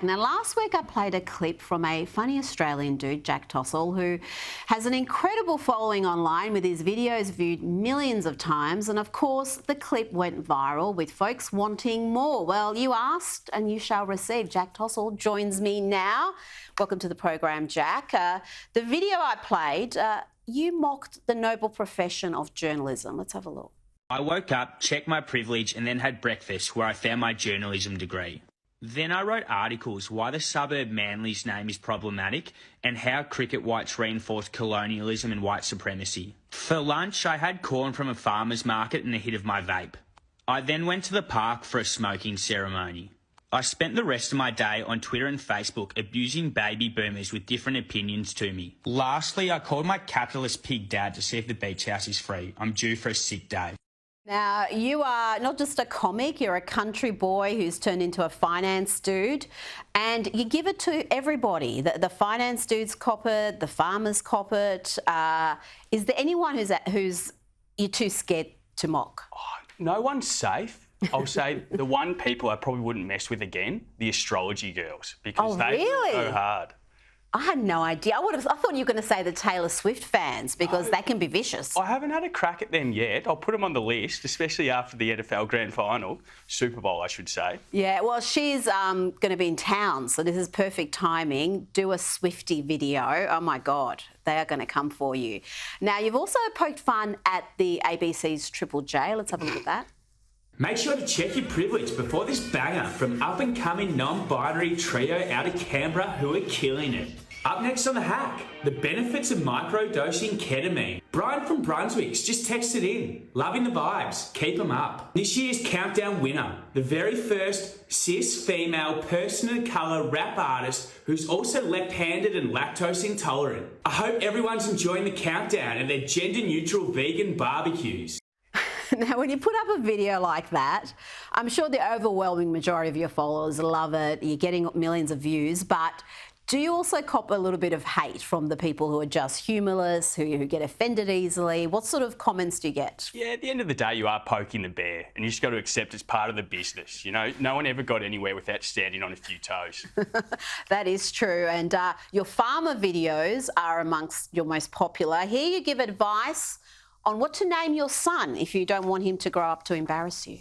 Now, last week I played a clip from a funny Australian dude, Jack Tossell, who has an incredible following online with his videos viewed millions of times. And of course, the clip went viral with folks wanting more. Well, you asked and you shall receive. Jack Tossell joins me now. Welcome to the program, Jack. The video I played, you mocked the noble profession of journalism. Let's have a look. I woke up, checked my privilege, and then had breakfast where I found my journalism degree. Then I wrote articles why the suburb Manly's name is problematic and how cricket whites reinforce colonialism and white supremacy. For lunch, I had corn from a farmer's market and a hit of my vape. I then went to the park for a smoking ceremony. I spent the rest of my day on Twitter and Facebook abusing baby boomers with different opinions to me. Lastly, I called my capitalist pig dad to see if the beach house is free. I'm due for a sick day. Now, you are not just a comic, you're a country boy who's turned into a finance dude, and you give it to everybody. The finance dudes cop it, the farmers cop it. Is there anyone who's you're too scared to mock? Oh, no one's safe. I'll say the one people I probably wouldn't mess with again, the astrology girls, because they go hard. I had no idea. I thought you were going to say the Taylor Swift fans because they can be vicious. I haven't had a crack at them yet. I'll put them on the list, especially after the NFL Grand Final, Super Bowl, I should say. Yeah, well, she's going to be in town, so this is perfect timing. Do a Swiftie video. Oh, my God. They are going to come for you. Now, you've also poked fun at the ABC's Triple J. Let's have a look at that. Make sure to check your privilege before this banger from up-and-coming non-binary trio out of Canberra who are killing it. Up next on The Hack, the benefits of microdosing ketamine. Brian from Brunswick's just texted in. Loving the vibes. Keep them up. This year's countdown winner, the very first cis female person of colour rap artist who's also left-handed and lactose intolerant. I hope everyone's enjoying the countdown and their gender-neutral vegan barbecues. Now, when you put up a video like that, I'm sure the overwhelming majority of your followers love it. You're getting millions of views, but do you also cop a little bit of hate from the people who are just humorless, who get offended easily? What sort of comments do you get? Yeah, at the end of the day, you are poking the bear, and you just got to accept it's part of the business. You know, no one ever got anywhere without standing on a few toes. That is true, and your farmer videos are amongst your most popular. Here you give advice on what to name your son if you don't want him to grow up to embarrass you.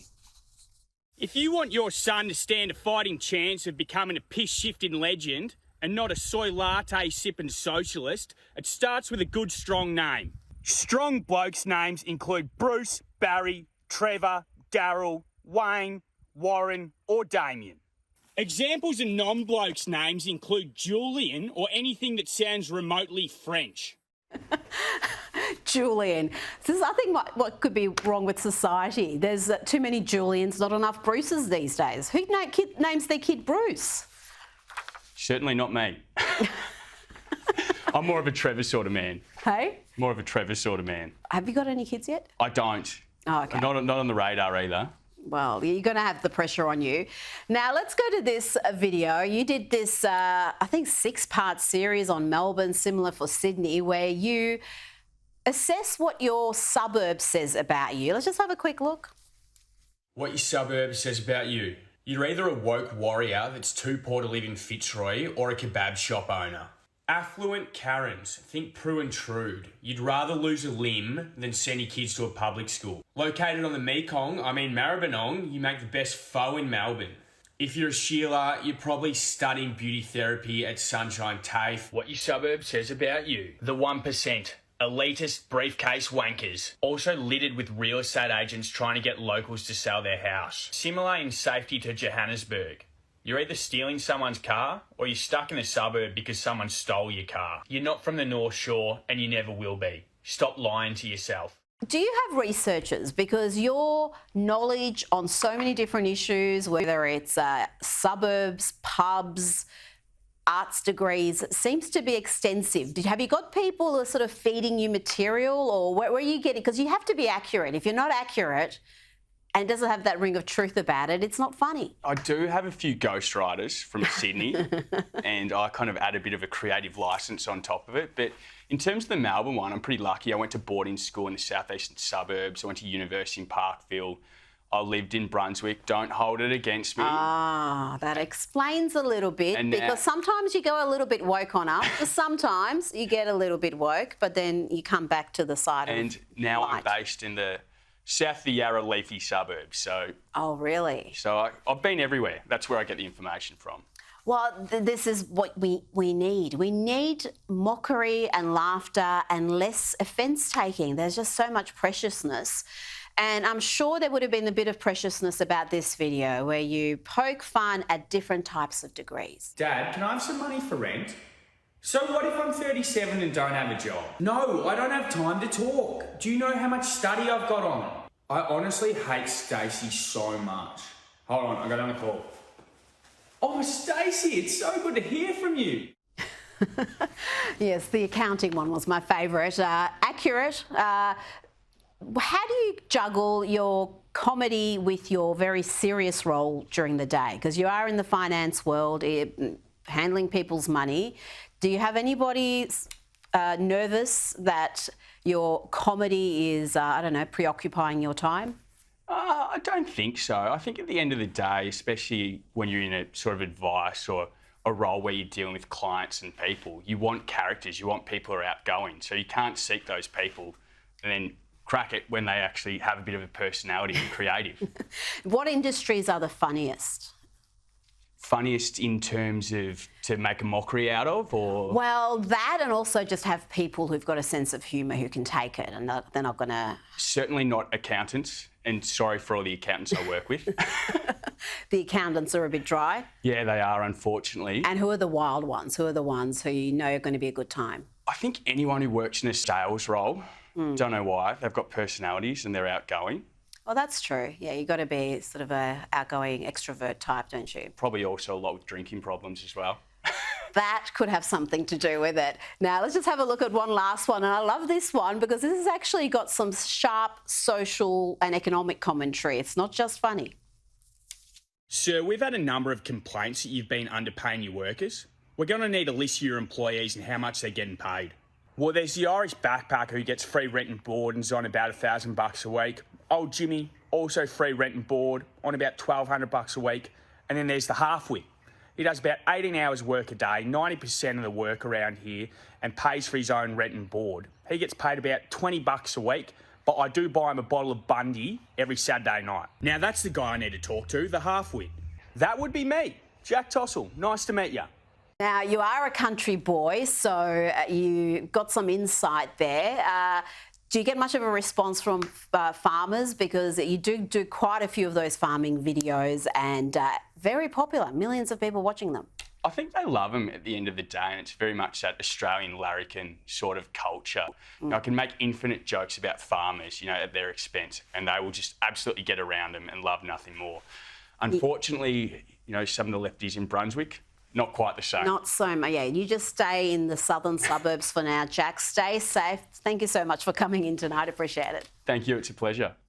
If you want your son to stand a fighting chance of becoming a piss-shifting legend and not a soy latte sipping socialist, it starts with a good strong name. Strong blokes' names include Bruce, Barry, Trevor, Daryl, Wayne, Warren or Damien. Examples of non-blokes' names include Julian or anything that sounds remotely French. Julian. This is, I think, what could be wrong with society. There's too many Julians, not enough Bruces these days. Who names their kid Bruce? Certainly not me. I'm more of a Trevor sort of man. Hey? More of a Trevor sort of man. Have you got any kids yet? I don't. Oh, okay. Not on the radar either. Well, you're going to have the pressure on you. Now, let's go to this video. You did this, I think, 6-part series on Melbourne, similar for Sydney, where you assess what your suburb says about you. Let's just have a quick look. What your suburb says about you. You're either a woke warrior that's too poor to live in Fitzroy or a kebab shop owner. Affluent Karens, think Prue and Trude. You'd rather lose a limb than send your kids to a public school. Located on the Maribyrnong, you make the best foe in Melbourne. If you're a Sheila, you're probably studying beauty therapy at Sunshine TAFE. What your suburb says about you. The 1%. Elitist briefcase wankers. Also littered with real estate agents trying to get locals to sell their house. Similar in safety to Johannesburg. You're either stealing someone's car or you're stuck in a suburb because someone stole your car. You're not from the North Shore and you never will be. Stop lying to yourself. Do you have researchers? Because your knowledge on so many different issues, whether it's suburbs, pubs, arts degrees, seems to be extensive. Have you got people who are sort of feeding you material, or where are you getting? Because you have to be accurate. If you're not accurate and it doesn't have that ring of truth about it, it's not funny. I do have a few ghostwriters from Sydney and I kind of add a bit of a creative licence on top of it. But in terms of the Melbourne one, I'm pretty lucky. I went to boarding school in the southeastern suburbs. I went to university in Parkville. I lived in Brunswick. Don't hold it against me. Ah, that explains a little bit, And because sometimes you go a little bit woke on us. Sometimes you get a little bit woke, but then you come back to the side And of now light. I'm based in the South the Yarra leafy suburbs. Oh, really? So I've been everywhere. That's where I get the information from. Well, this is what we need. We need mockery and laughter and less offence-taking. There's just so much preciousness. And I'm sure there would have been a bit of preciousness about this video where you poke fun at different types of degrees. Dad, can I have some money for rent? So what if I'm 37 and don't have a job? No, I don't have time to talk. Do you know how much study I've got on? I honestly hate Stacey so much. Hold on, I got on a call. Oh, Stacey, it's so good to hear from you. Yes, the accounting one was my favourite. Accurate. How do you juggle your comedy with your very serious role during the day? Because you are in the finance world, handling people's money. Do you have anybody nervous that your comedy is, preoccupying your time? I don't think so. I think at the end of the day, especially when you're in a sort of advice or a role where you're dealing with clients and people, you want characters, you want people who are outgoing. So you can't seek those people and then crack it when they actually have a bit of a personality and creative. What industries are the funniest? Funniest in terms of to make a mockery out of, or? Well, that, and also just have people who've got a sense of humour who can take it and they're not going to... Certainly not accountants, and sorry for all the accountants I work with. The accountants are a bit dry. Yeah, they are, unfortunately. And who are the wild ones? Who are the ones who you know are going to be a good time? I think anyone who works in a sales role, don't know why, they've got personalities and they're outgoing. Well, that's true. Yeah, you've got to be sort of a outgoing extrovert type, don't you? Probably also a lot with drinking problems as well. That could have something to do with it. Now, let's just have a look at one last one. And I love this one because this has actually got some sharp social and economic commentary. It's not just funny. Sir, we've had a number of complaints that you've been underpaying your workers. We're going to need a list of your employees and how much they're getting paid. Well, there's the Irish backpacker who gets free rent and board and is on about $1,000 a week. Old Jimmy, also free rent and board, on about $1,200 a week. And then there's the halfwit. He does about 18 hours work a day, 90% of the work around here, and pays for his own rent and board. He gets paid about $20 a week, but I do buy him a bottle of Bundy every Saturday night. Now, that's the guy I need to talk to, the halfwit. That would be me, Jack Tossell. Nice to meet you. Now, you are a country boy, so you got some insight there. Do you get much of a response from farmers? Because you do quite a few of those farming videos and very popular, millions of people watching them. I think they love them at the end of the day, and it's very much that Australian larrikin sort of culture. You know, I can make infinite jokes about farmers, at their expense, and they will just absolutely get around them and love nothing more. Unfortunately, some of the lefties in Brunswick, not quite the same. Not so much, yeah. You just stay in the southern suburbs for now, Jack. Stay safe. Thank you so much for coming in tonight. Appreciate it. Thank you. It's a pleasure.